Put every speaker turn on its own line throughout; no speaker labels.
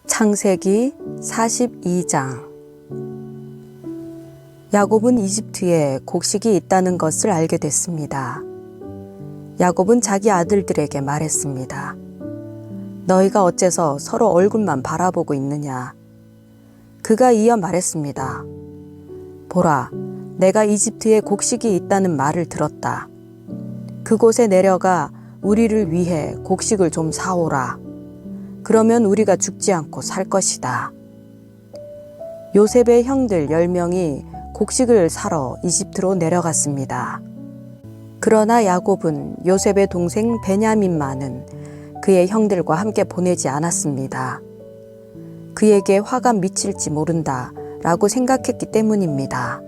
창세기 42장. 야곱은 이집트에 곡식이 있다는 것을 알게 됐습니다. 야곱은 자기 아들들에게 말했습니다. 너희가 어째서 서로 얼굴만 바라보고 있느냐? 그가 이어 말했습니다. 보라, 내가 이집트에 곡식이 있다는 말을 들었다. 그곳에 내려가 우리를 위해 곡식을 좀 사오라. 그러면 우리가 죽지 않고 살 것이다. 요셉의 형들 10명이 곡식을 사러 이집트로 내려갔습니다. 그러나 야곱은 요셉의 동생 베냐민만은 그의 형들과 함께 보내지 않았습니다. 그에게 화가 미칠지 모른다 라고 생각했기 때문입니다.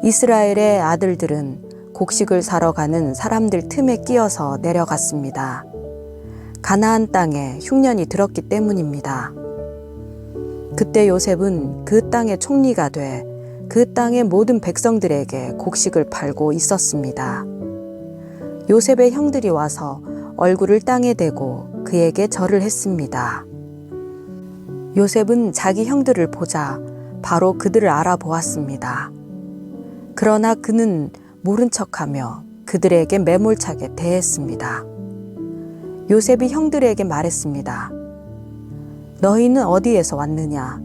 이스라엘의 아들들은 곡식을 사러 가는 사람들 틈에 끼어서 내려갔습니다. 가나안 땅에 흉년이 들었기 때문입니다. 그때 요셉은 그 땅의 총리가 돼 그 땅의 모든 백성들에게 곡식을 팔고 있었습니다. 요셉의 형들이 와서 얼굴을 땅에 대고 그에게 절을 했습니다. 요셉은 자기 형들을 보자 바로 그들을 알아보았습니다. 그러나 그는 모른 척하며 그들에게 매몰차게 대했습니다. 요셉이 형들에게 말했습니다. 너희는 어디에서 왔느냐?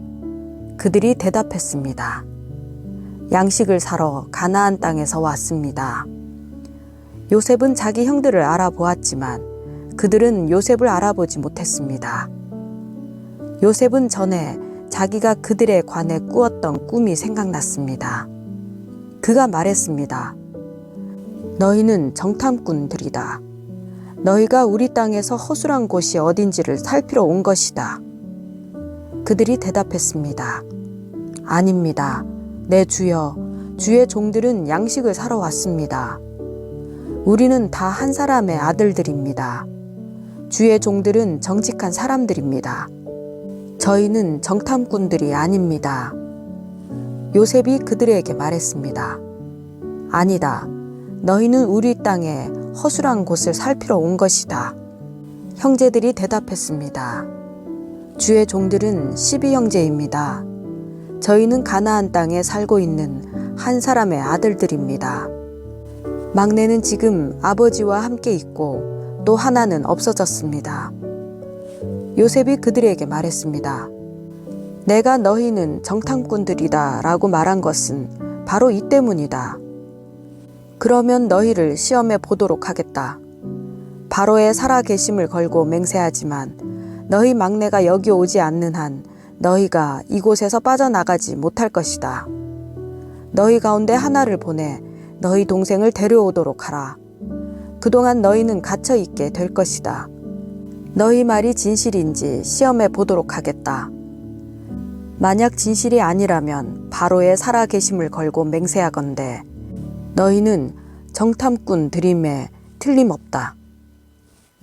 그들이 대답했습니다. 양식을 사러 가나안 땅에서 왔습니다. 요셉은 자기 형들을 알아보았지만 그들은 요셉을 알아보지 못했습니다. 요셉은 전에 자기가 그들에 관해 꾸었던 꿈이 생각났습니다. 그가 말했습니다. 너희는 정탐꾼들이다. 너희가 우리 땅에서 허술한 곳이 어딘지를 살피러 온 것이다. 그들이 대답했습니다. 아닙니다. 내 주여, 주의 종들은 양식을 사러 왔습니다. 우리는 다 한 사람의 아들들입니다. 주의 종들은 정직한 사람들입니다. 저희는 정탐꾼들이 아닙니다. 요셉이 그들에게 말했습니다. 아니다. 너희는 우리 땅에 허술한 곳을 살피러 온 것이다. 형제들이 대답했습니다. 주의 종들은 12형제입니다. 저희는 가나안 땅에 살고 있는 한 사람의 아들들입니다. 막내는 지금 아버지와 함께 있고 또 하나는 없어졌습니다. 요셉이 그들에게 말했습니다. 내가 너희는 정탐꾼들이다 라고 말한 것은 바로 이 때문이다. 그러면 너희를 시험해 보도록 하겠다. 바로의 살아계심을 걸고 맹세하지만 너희 막내가 여기 오지 않는 한 너희가 이곳에서 빠져나가지 못할 것이다. 너희 가운데 하나를 보내 너희 동생을 데려오도록 하라. 그동안 너희는 갇혀 있게 될 것이다. 너희 말이 진실인지 시험해 보도록 하겠다. 만약 진실이 아니라면 바로의 살아계심을 걸고 맹세하건대 너희는 정탐꾼들임에 틀림없다.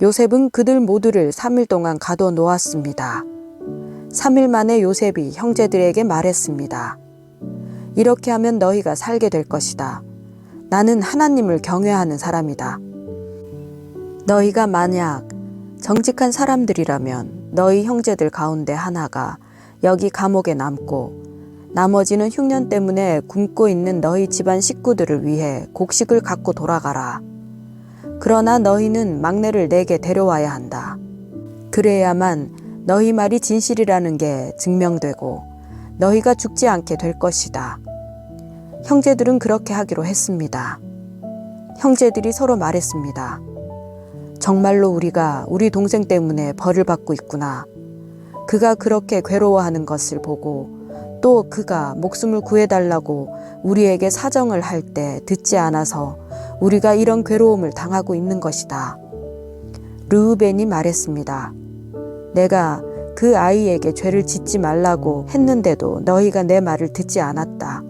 요셉은 그들 모두를 3일 동안 가둬 놓았습니다. 3일 만에 요셉이 형제들에게 말했습니다. 이렇게 하면 너희가 살게 될 것이다. 나는 하나님을 경외하는 사람이다. 너희가 만약 정직한 사람들이라면 너희 형제들 가운데 하나가 여기 감옥에 남고 나머지는 흉년 때문에 굶고 있는 너희 집안 식구들을 위해 곡식을 갖고 돌아가라. 그러나 너희는 막내를 내게 데려와야 한다. 그래야만 너희 말이 진실이라는 게 증명되고 너희가 죽지 않게 될 것이다. 형제들은 그렇게 하기로 했습니다. 형제들이 서로 말했습니다. 정말로 우리가 우리 동생 때문에 벌을 받고 있구나. 그가 그렇게 괴로워하는 것을 보고 또 그가 목숨을 구해달라고 우리에게 사정을 할 때 듣지 않아서 우리가 이런 괴로움을 당하고 있는 것이다. 르우벤이 말했습니다. 내가 그 아이에게 죄를 짓지 말라고 했는데도 너희가 내 말을 듣지 않았다.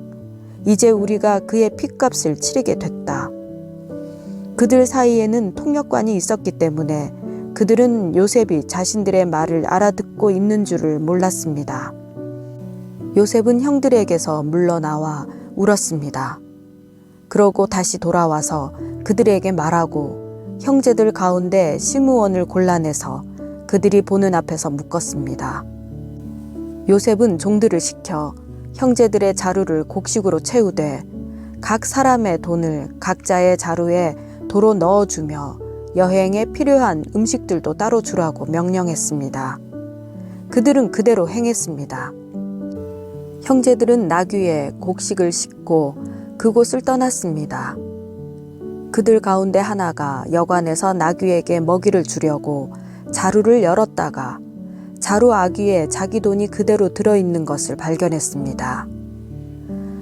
이제 우리가 그의 핏값을 치르게 됐다. 그들 사이에는 통역관이 있었기 때문에 그들은 요셉이 자신들의 말을 알아듣고 있는 줄을 몰랐습니다. 요셉은 형들에게서 물러나와 울었습니다. 그러고 다시 돌아와서 그들에게 말하고 형제들 가운데 시므온을 골라내서 그들이 보는 앞에서 묶었습니다. 요셉은 종들을 시켜 형제들의 자루를 곡식으로 채우되 각 사람의 돈을 각자의 자루에 도로 넣어주며 여행에 필요한 음식들도 따로 주라고 명령했습니다. 그들은 그대로 행했습니다. 형제들은 나귀에 곡식을 싣고 그곳을 떠났습니다. 그들 가운데 하나가 여관에서 나귀에게 먹이를 주려고 자루를 열었다가 자루 아귀에 자기 돈이 그대로 들어있는 것을 발견했습니다.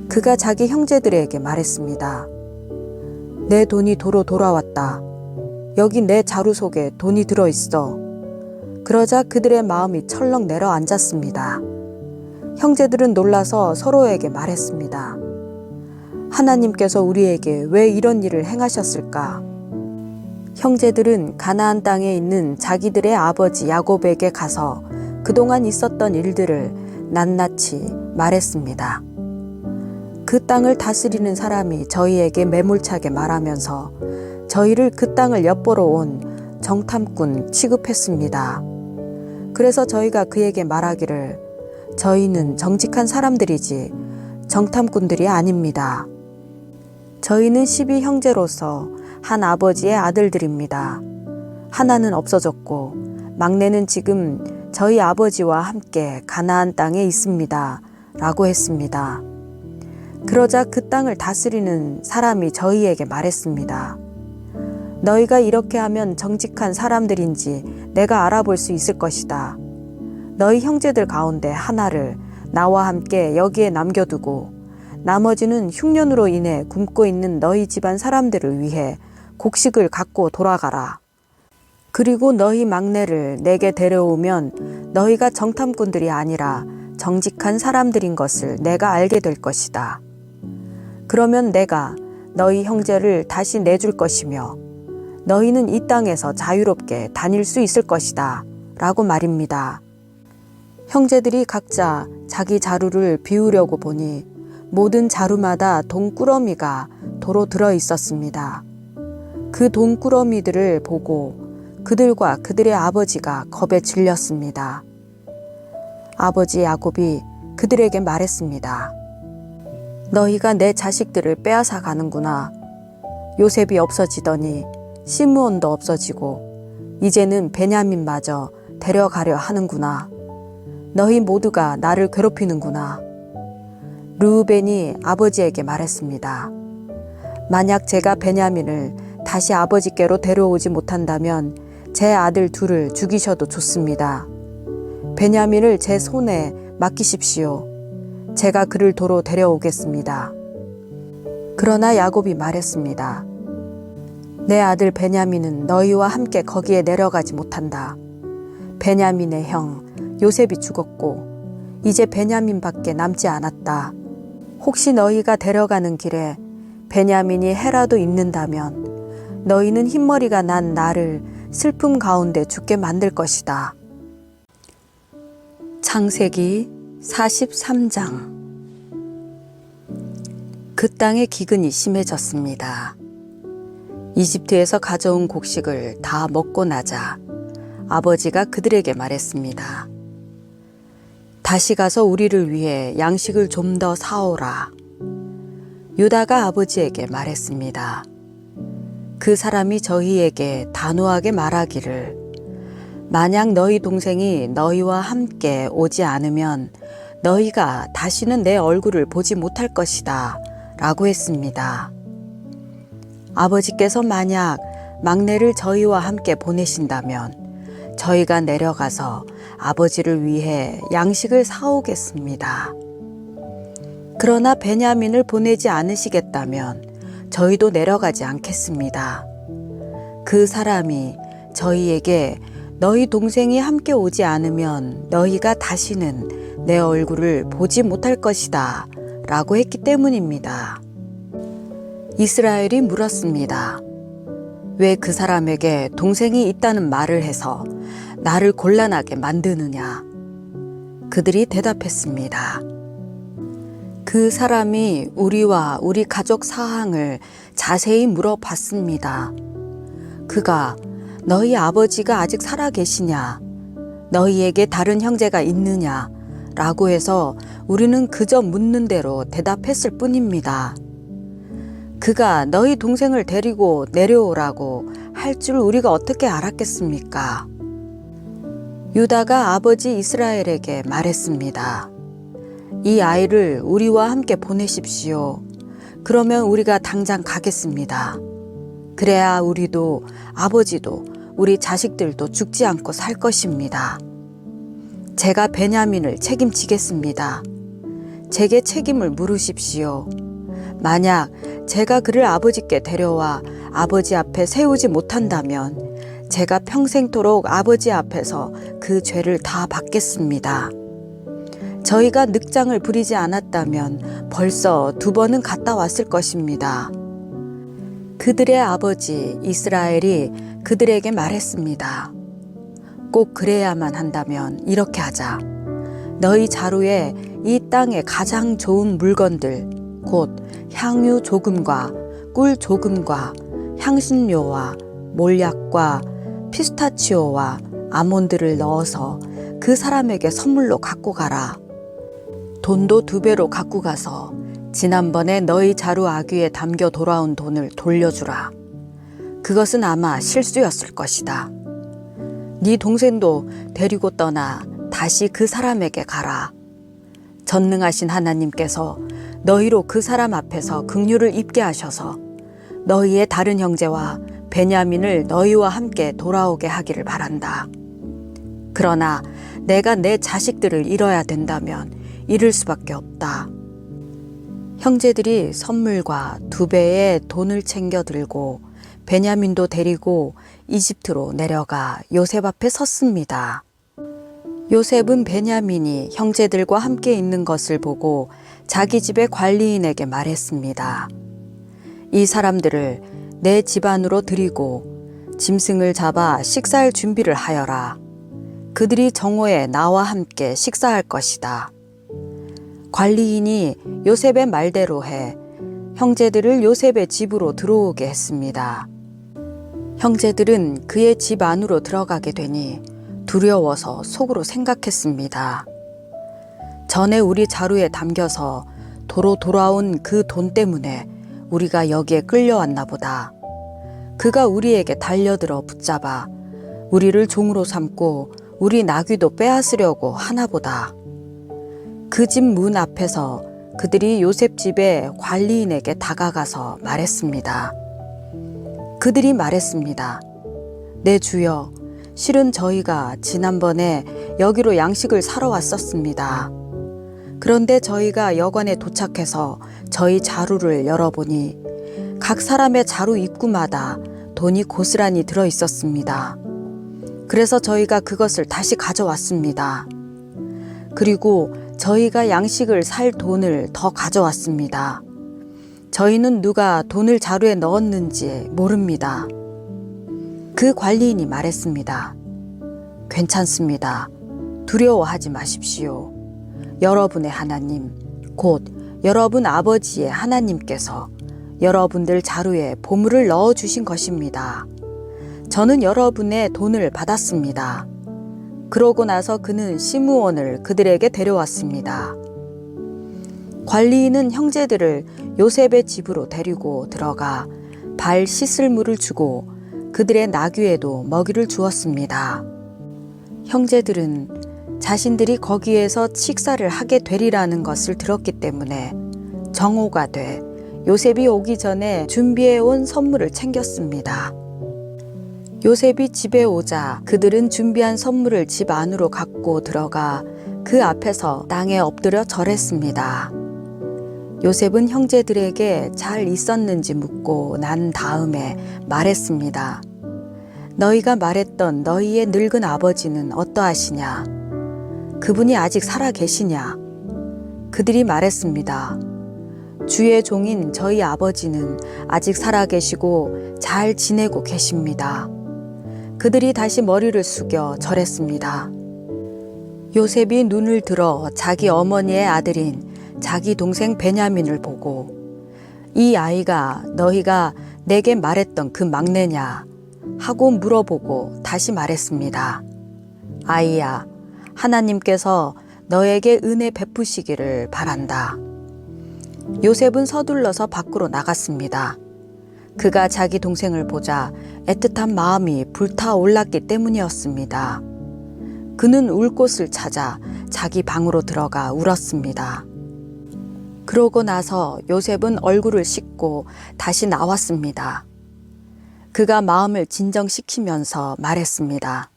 그가 자기 형제들에게 말했습니다. 내 돈이 도로 돌아왔다. 여기 내 자루 속에 돈이 들어있어. 그러자 그들의 마음이 철렁 내려앉았습니다. 형제들은 놀라서 서로에게 말했습니다. 하나님께서 우리에게 왜 이런 일을 행하셨을까? 형제들은 가나안 땅에 있는 자기들의 아버지 야곱에게 가서 그동안 있었던 일들을 낱낱이 말했습니다. 그 땅을 다스리는 사람이 저희에게 매몰차게 말하면서 저희를 그 땅을 엿보러 온 정탐꾼 취급했습니다. 그래서 저희가 그에게 말하기를 저희는 정직한 사람들이지 정탐꾼들이 아닙니다. 저희는 12형제로서 한 아버지의 아들들입니다. 하나는 없어졌고 막내는 지금 저희 아버지와 함께 가나안 땅에 있습니다. 라고 했습니다. 그러자 그 땅을 다스리는 사람이 저희에게 말했습니다. 너희가 이렇게 하면 정직한 사람들인지 내가 알아볼 수 있을 것이다. 너희 형제들 가운데 하나를 나와 함께 여기에 남겨두고 나머지는 흉년으로 인해 굶고 있는 너희 집안 사람들을 위해 곡식을 갖고 돌아가라. 그리고 너희 막내를 내게 데려오면 너희가 정탐꾼들이 아니라 정직한 사람들인 것을 내가 알게 될 것이다. 그러면 내가 너희 형제를 다시 내줄 것이며 너희는 이 땅에서 자유롭게 다닐 수 있을 것이다. 라고 말입니다. 형제들이 각자 자기 자루를 비우려고 보니 모든 자루마다 돈꾸러미가 도로 들어 있었습니다. 그 돈꾸러미들을 보고 그들과 그들의 아버지가 겁에 질렸습니다. 아버지 야곱이 그들에게 말했습니다. 너희가 내 자식들을 빼앗아 가는구나. 요셉이 없어지더니 시므온도 없어지고 이제는 베냐민마저 데려가려 하는구나. 너희 모두가 나를 괴롭히는구나. 르우벤이 아버지에게 말했습니다. 만약 제가 베냐민을 다시 아버지께로 데려오지 못한다면 제 아들 둘을 죽이셔도 좋습니다. 베냐민을 제 손에 맡기십시오. 제가 그를 도로 데려오겠습니다. 그러나 야곱이 말했습니다. 내 아들 베냐민은 너희와 함께 거기에 내려가지 못한다. 베냐민의 형 요셉이 죽었고 이제 베냐민밖에 남지 않았다. 혹시 너희가 데려가는 길에 베냐민이 해라도 있는다면 너희는 흰머리가 난 나를 슬픔 가운데 죽게 만들 것이다. 창세기 43장. 그 땅의 기근이 심해졌습니다. 이집트에서 가져온 곡식을 다 먹고 나자 아버지가 그들에게 말했습니다. 다시 가서 우리를 위해 양식을 좀 더 사오라. 유다가 아버지에게 말했습니다. 그 사람이 저희에게 단호하게 말하기를 만약 너희 동생이 너희와 함께 오지 않으면 너희가 다시는 내 얼굴을 보지 못할 것이다 라고 했습니다. 아버지께서 만약 막내를 저희와 함께 보내신다면 저희가 내려가서 아버지를 위해 양식을 사오겠습니다. 그러나 베냐민을 보내지 않으시겠다면 저희도 내려가지 않겠습니다. 그 사람이 저희에게 너희 동생이 함께 오지 않으면 너희가 다시는 내 얼굴을 보지 못할 것이다 라고 했기 때문입니다. 이스라엘이 물었습니다. 왜 그 사람에게 동생이 있다는 말을 해서 나를 곤란하게 만드느냐? 그들이 대답했습니다. 그 사람이 우리와 우리 가족 사항을 자세히 물어봤습니다. 그가 너희 아버지가 아직 살아 계시냐? 너희에게 다른 형제가 있느냐? 라고 해서 우리는 그저 묻는 대로 대답했을 뿐입니다. 그가 너희 동생을 데리고 내려오라고 할 줄 우리가 어떻게 알았겠습니까? 유다가 아버지 이스라엘에게 말했습니다. 이 아이를 우리와 함께 보내십시오. 그러면 우리가 당장 가겠습니다. 그래야 우리도 아버지도 우리 자식들도 죽지 않고 살 것입니다. 제가 베냐민을 책임지겠습니다. 제게 책임을 물으십시오. 만약 제가 그를 아버지께 데려와 아버지 앞에 세우지 못한다면 제가 평생토록 아버지 앞에서 그 죄를 다 받겠습니다. 저희가 늑장을 부리지 않았다면 벌써 2번은 갔다 왔을 것입니다. 그들의 아버지 이스라엘이 그들에게 말했습니다. 꼭 그래야만 한다면 이렇게 하자. 너희 자루에 이 땅의 가장 좋은 물건들, 곧 향유 조금과 꿀 조금과 향신료와 몰약과 피스타치오와 아몬드를 넣어서 그 사람에게 선물로 갖고 가라. 돈도 2배로 갖고 가서 지난번에 너희 자루 아귀에 담겨 돌아온 돈을 돌려주라. 그것은 아마 실수였을 것이다. 네 동생도 데리고 떠나 다시 그 사람에게 가라. 전능하신 하나님께서 너희로 그 사람 앞에서 긍휼을 입게 하셔서 너희의 다른 형제와 베냐민을 너희와 함께 돌아오게 하기를 바란다. 그러나 내가 내 자식들을 잃어야 된다면 잃을 수밖에 없다. 형제들이 선물과 2배의 돈을 챙겨 들고 베냐민도 데리고 이집트로 내려가 요셉 앞에 섰습니다. 요셉은 베냐민이 형제들과 함께 있는 것을 보고 자기 집의 관리인에게 말했습니다. 이 사람들을 내 집 안으로 들이고 짐승을 잡아 식사할 준비를 하여라. 그들이 정오에 나와 함께 식사할 것이다. 관리인이 요셉의 말대로 해 형제들을 요셉의 집으로 들어오게 했습니다. 형제들은 그의 집 안으로 들어가게 되니 두려워서 속으로 생각했습니다. 전에 우리 자루에 담겨서 도로 돌아온 그 돈 때문에 우리가 여기에 끌려왔나 보다. 그가 우리에게 달려들어 붙잡아 우리를 종으로 삼고 우리 나귀도 빼앗으려고 하나 보다. 그 집 문 앞에서 그들이 요셉 집의 관리인에게 다가가서 말했습니다. 그들이 말했습니다. 내 주여, 실은 저희가 지난번에 여기로 양식을 사러 왔었습니다. 그런데 저희가 여관에 도착해서 저희 자루를 열어보니 각 사람의 자루 입구마다 돈이 고스란히 들어 있었습니다. 그래서 저희가 그것을 다시 가져왔습니다. 그리고 저희가 양식을 살 돈을 더 가져왔습니다. 저희는 누가 돈을 자루에 넣었는지 모릅니다. 그 관리인이 말했습니다. 괜찮습니다. 두려워하지 마십시오. 여러분의 하나님, 곧 여러분 아버지의 하나님께서 여러분들 자루에 보물을 넣어주신 것입니다. 저는 여러분의 돈을 받았습니다. 그러고 나서 그는 시므온을 그들에게 데려왔습니다. 관리인은 형제들을 요셉의 집으로 데리고 들어가 발 씻을 물을 주고 그들의 나귀에도 먹이를 주었습니다. 형제들은 자신들이 거기에서 식사를 하게 되리라는 것을 들었기 때문에 정오가 돼 요셉이 오기 전에 준비해온 선물을 챙겼습니다. 요셉이 집에 오자 그들은 준비한 선물을 집 안으로 갖고 들어가 그 앞에서 땅에 엎드려 절했습니다. 요셉은 형제들에게 잘 있었는지 묻고 난 다음에 말했습니다. 너희가 말했던 너희의 늙은 아버지는 어떠하시냐? 그분이 아직 살아 계시냐? 그들이 말했습니다. 주의 종인 저희 아버지는 아직 살아 계시고 잘 지내고 계십니다. 그들이 다시 머리를 숙여 절했습니다. 요셉이 눈을 들어 자기 어머니의 아들인 자기 동생 베냐민을 보고 이 아이가 너희가 내게 말했던 그 막내냐 하고 물어보고 다시 말했습니다. 아이야, 하나님께서 너에게 은혜 베푸시기를 바란다. 요셉은 서둘러서 밖으로 나갔습니다. 그가 자기 동생을 보자 애틋한 마음이 불타올랐기 때문이었습니다. 그는 울 곳을 찾아 자기 방으로 들어가 울었습니다. 그러고 나서 요셉은 얼굴을 씻고 다시 나왔습니다. 그가 마음을 진정시키면서 말했습니다.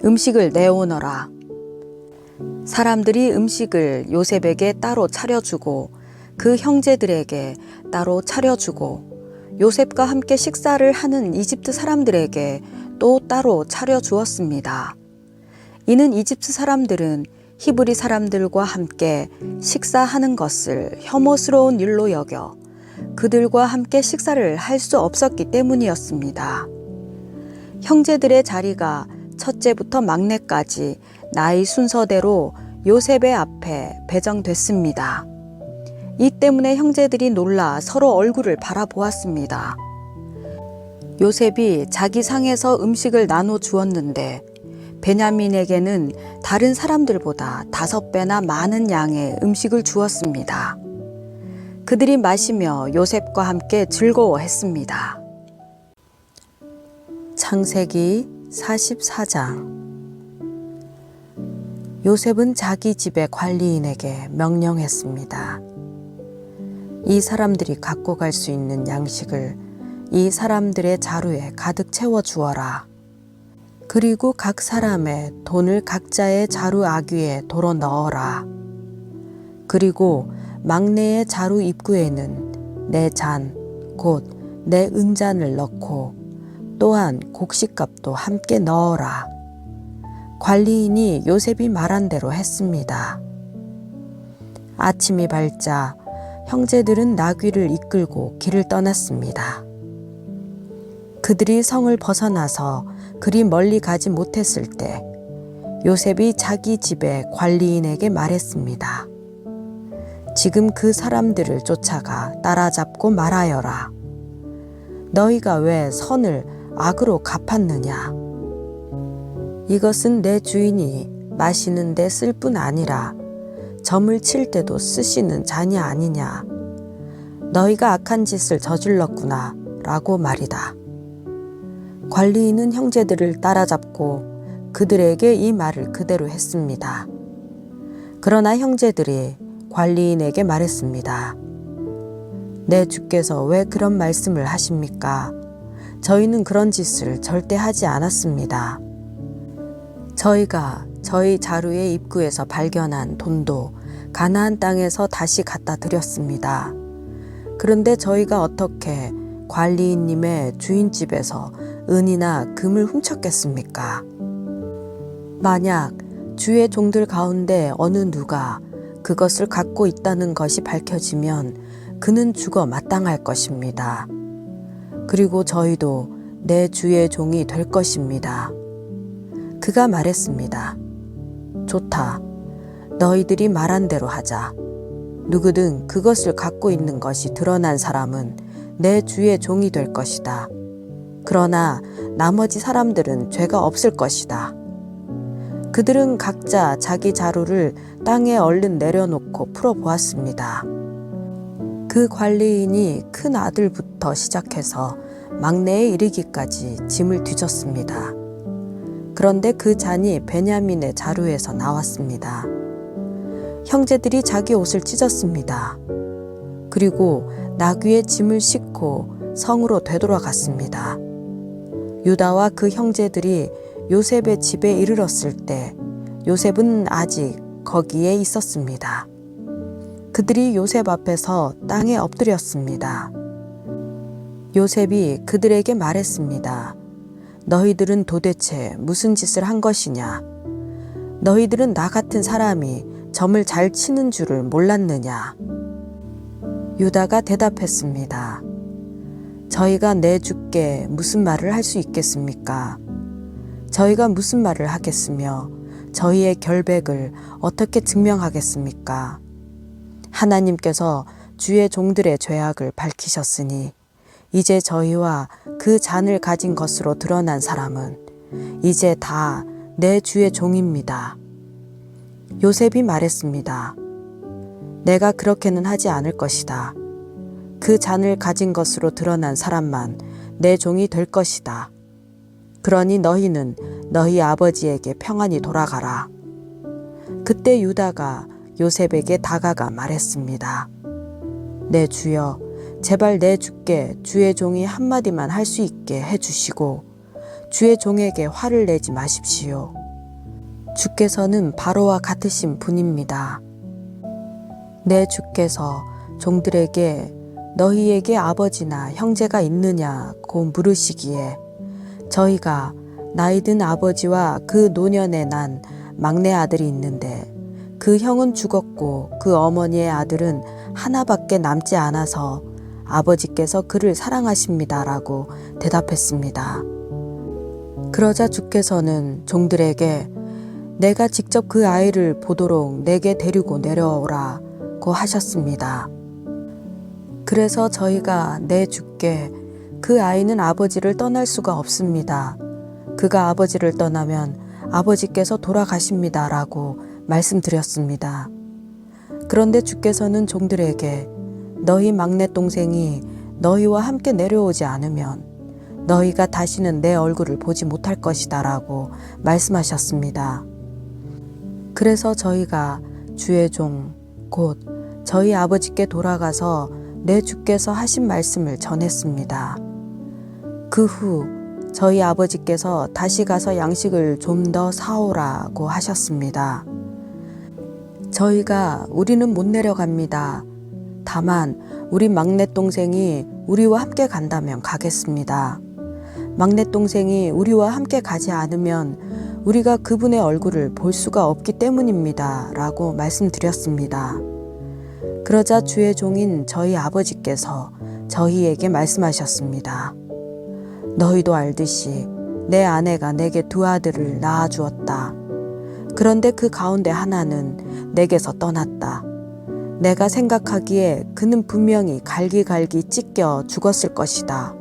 음식을 내오너라. 사람들이 음식을 요셉에게 따로 차려주고 그 형제들에게 따로 차려주고 요셉과 함께 식사를 하는 이집트 사람들에게 또 따로 차려주었습니다. 이는 이집트 사람들은 히브리 사람들과 함께 식사하는 것을 혐오스러운 일로 여겨 그들과 함께 식사를 할 수 없었기 때문이었습니다. 형제들의 자리가 첫째부터 막내까지 나이 순서대로 요셉의 앞에 배정됐습니다. 이 때문에 형제들이 놀라 서로 얼굴을 바라보았습니다. 요셉이 자기 상에서 음식을 나눠 주었는데 베냐민에게는 다른 사람들보다 5배나 많은 양의 음식을 주었습니다. 그들이 마시며 요셉과 함께 즐거워했습니다. 창세기 44장. 요셉은 자기 집의 관리인에게 명령했습니다. 이 사람들이 갖고 갈 수 있는 양식을 이 사람들의 자루에 가득 채워 주어라. 그리고 각 사람의 돈을 각자의 자루 아귀에 도로 넣어라. 그리고 막내의 자루 입구에는 내 잔, 곧 내 은잔을 넣고 또한 곡식값도 함께 넣어라. 관리인이 요셉이 말한 대로 했습니다. 아침이 밝자 형제들은 나귀를 이끌고 길을 떠났습니다. 그들이 성을 벗어나서 그리 멀리 가지 못했을 때 요셉이 자기 집의 관리인에게 말했습니다. 지금 그 사람들을 쫓아가 따라잡고 말하여라. 너희가 왜 선을 악으로 갚았느냐? 이것은 내 주인이 마시는 데 쓸 뿐 아니라 점을 칠 때도 쓰시는 잔이 아니냐. 너희가 악한 짓을 저질렀구나 라고 말이다. 관리인은 형제들을 따라잡고 그들에게 이 말을 그대로 했습니다. 그러나 형제들이 관리인에게 말했습니다. 내 주께서 왜 그런 말씀을 하십니까? 저희는 그런 짓을 절대 하지 않았습니다. 저희가 저희 자루의 입구에서 발견한 돈도 가나안 땅에서 다시 갖다 드렸습니다. 그런데 저희가 어떻게 관리인님의 주인집에서 은이나 금을 훔쳤겠습니까? 만약 주의 종들 가운데 어느 누가 그것을 갖고 있다는 것이 밝혀지면 그는 죽어 마땅할 것입니다. 그리고 저희도 내 주의 종이 될 것입니다. 그가 말했습니다. 좋다. 너희들이 말한 대로 하자. 누구든 그것을 갖고 있는 것이 드러난 사람은 내 주의 종이 될 것이다. 그러나 나머지 사람들은 죄가 없을 것이다. 그들은 각자 자기 자루를 땅에 얼른 내려놓고 풀어보았습니다. 그 관리인이 큰 아들부터 시작해서 막내에 이르기까지 짐을 뒤졌습니다. 그런데 그 잔이 베냐민의 자루에서 나왔습니다. 형제들이 자기 옷을 찢었습니다. 그리고 나귀의 짐을 싣고 성으로 되돌아갔습니다. 유다와 그 형제들이 요셉의 집에 이르렀을 때 요셉은 아직 거기에 있었습니다. 그들이 요셉 앞에서 땅에 엎드렸습니다. 요셉이 그들에게 말했습니다. 너희들은 도대체 무슨 짓을 한 것이냐? 너희들은 나 같은 사람이 점을 잘 치는 줄을 몰랐느냐? 유다가 대답했습니다. 저희가 내 주께 무슨 말을 할 수 있겠습니까? 저희가 무슨 말을 하겠으며 저희의 결백을 어떻게 증명하겠습니까? 하나님께서 주의 종들의 죄악을 밝히셨으니 이제 저희와 그 잔을 가진 것으로 드러난 사람은 이제 다 내 주의 종입니다. 요셉이 말했습니다. 내가 그렇게는 하지 않을 것이다. 그 잔을 가진 것으로 드러난 사람만 내 종이 될 것이다. 그러니 너희는 너희 아버지에게 평안히 돌아가라. 그때 유다가 요셉에게 다가가 말했습니다. 내 주여, 제발 내 주께 주의 종이 한마디만 할 수 있게 해주시고 주의 종에게 화를 내지 마십시오. 주께서는 바로와 같으신 분입니다. 내 주께서 종들에게 너희에게 아버지나 형제가 있느냐고 물으시기에 저희가 나이든 아버지와 그 노년에 난 막내 아들이 있는데 그 형은 죽었고 그 어머니의 아들은 하나밖에 남지 않아서 아버지께서 그를 사랑하십니다라고 대답했습니다. 그러자 주께서는 종들에게 내가 직접 그 아이를 보도록 내게 데리고 내려오라고 하셨습니다. 그래서 저희가 내 주께 그 아이는 아버지를 떠날 수가 없습니다. 그가 아버지를 떠나면 아버지께서 돌아가십니다라고 말씀드렸습니다. 그런데 주께서는 종들에게 너희 막내 동생이 너희와 함께 내려오지 않으면 너희가 다시는 내 얼굴을 보지 못할 것이다라고 말씀하셨습니다. 그래서 저희가 주의 종, 곧 저희 아버지께 돌아가서 내 주께서 하신 말씀을 전했습니다. 그 후 저희 아버지께서 다시 가서 양식을 좀 더 사오라고 하셨습니다. 저희가 우리는 못 내려갑니다. 다만 우리 막내 동생이 우리와 함께 간다면 가겠습니다. 막내 동생이 우리와 함께 가지 않으면 우리가 그분의 얼굴을 볼 수가 없기 때문입니다. 라고 말씀드렸습니다. 그러자 주의 종인 저희 아버지께서 저희에게 말씀하셨습니다. 너희도 알듯이 내 아내가 내게 두 아들을 낳아 주었다. 그런데 그 가운데 하나는 내게서 떠났다. 내가 생각하기에 그는 분명히 갈기갈기 찢겨 죽었을 것이다.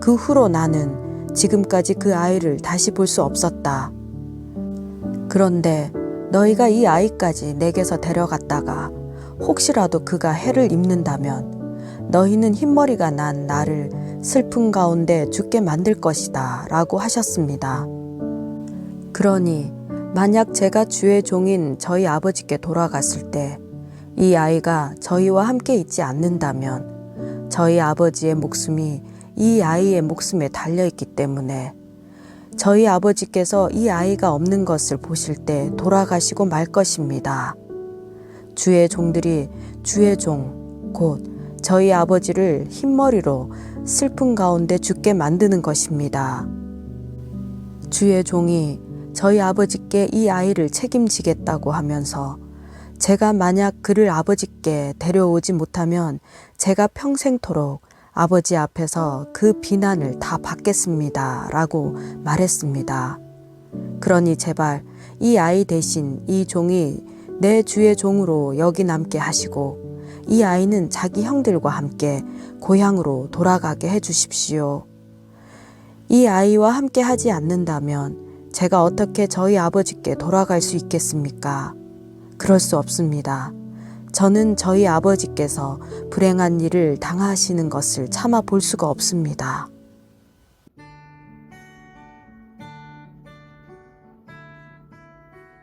그 후로 나는 지금까지 그 아이를 다시 볼 수 없었다. 그런데 너희가 이 아이까지 내게서 데려갔다가 혹시라도 그가 해를 입는다면 너희는 흰머리가 난 나를 슬픔 가운데 죽게 만들 것이다 라고 하셨습니다. 그러니 만약 제가 주의 종인 저희 아버지께 돌아갔을 때 이 아이가 저희와 함께 있지 않는다면 저희 아버지의 목숨이 이 아이의 목숨에 달려있기 때문에 저희 아버지께서 이 아이가 없는 것을 보실 때 돌아가시고 말 것입니다. 주의 종들이 주의 종, 곧 저희 아버지를 흰머리로 슬픔 가운데 죽게 만드는 것입니다. 주의 종이 저희 아버지께 이 아이를 책임지겠다고 하면서 제가 만약 그를 아버지께 데려오지 못하면 제가 평생토록 아버지 앞에서 그 비난을 다 받겠습니다. 라고 말했습니다. 그러니 제발 이 아이 대신 이 종이 내 주의 종으로 여기 남게 하시고 이 아이는 자기 형들과 함께 고향으로 돌아가게 해주십시오. 이 아이와 함께 하지 않는다면 제가 어떻게 저희 아버지께 돌아갈 수 있겠습니까? 그럴 수 없습니다. 저는 저희 아버지께서 불행한 일을 당하시는 것을 참아 볼 수가 없습니다.